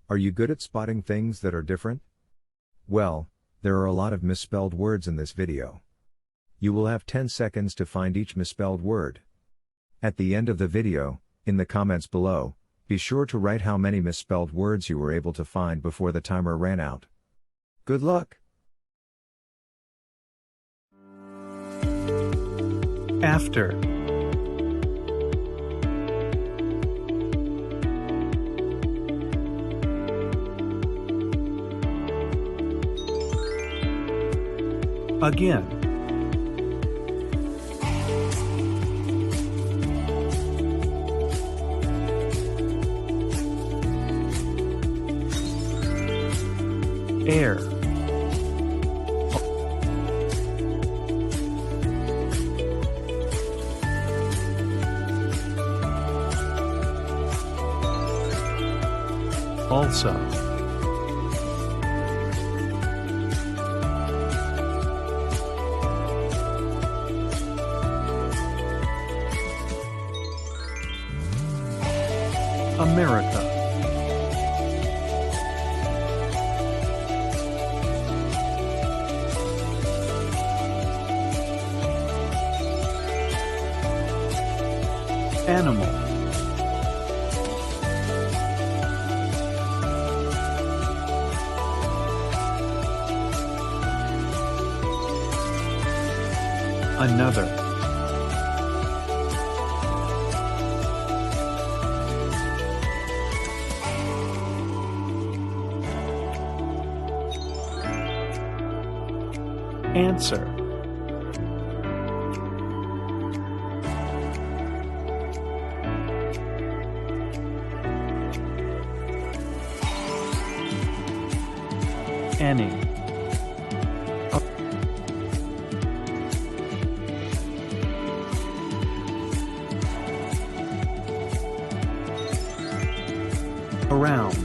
Are you good at spotting things that are different? Well, there are a lot of misspelled words in this video. You will have 10 seconds to find each misspelled word. At the end of the video, in the comments below, be sure to write how many misspelled words you were able to find before the timer ran out. Good luck! After. Again. Air. Also. America. Animal. Another. Answer. Any. Around.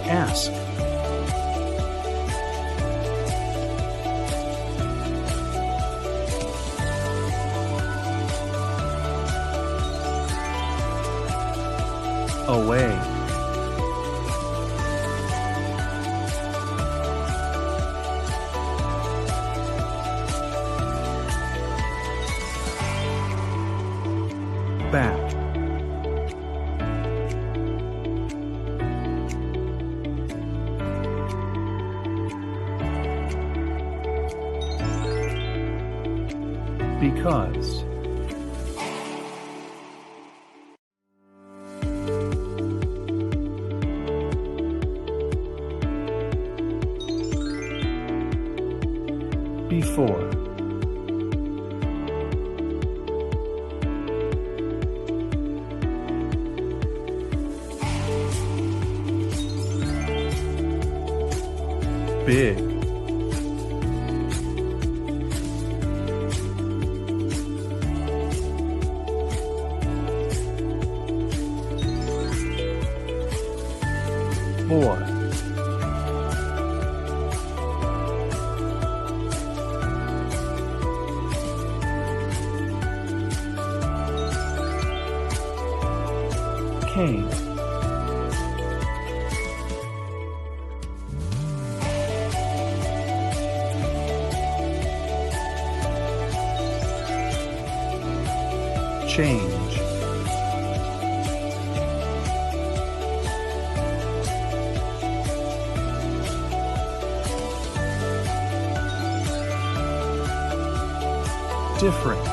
Ask. Away. Back. Because. Before. Big. Boy. Came. Change. Different.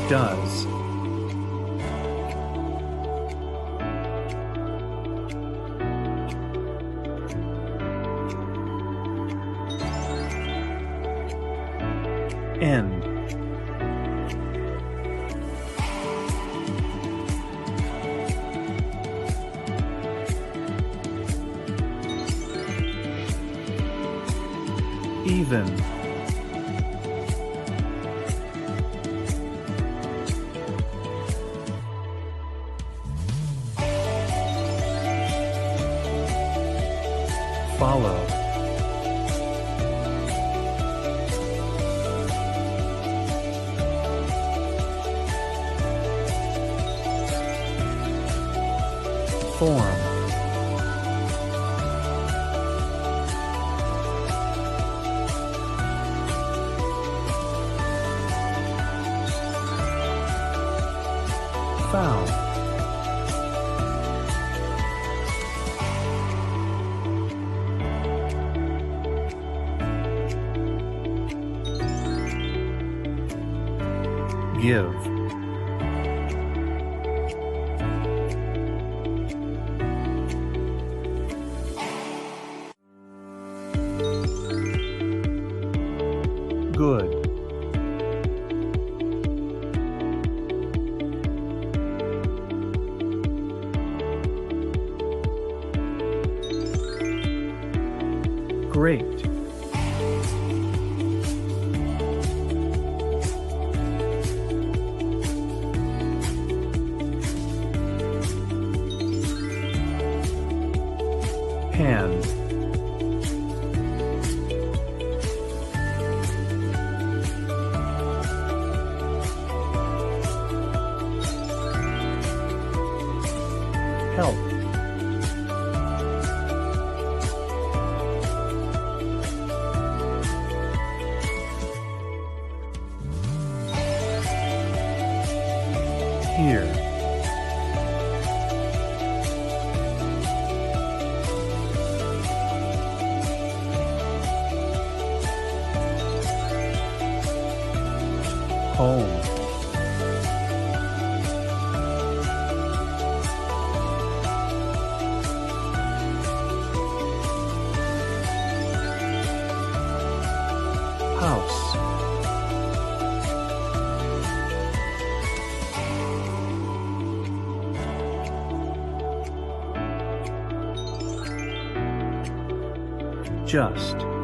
Does. End. Even. Follow. Form. Foul. Give. Good. Great. Hand. Help. Here. Home. House. Just.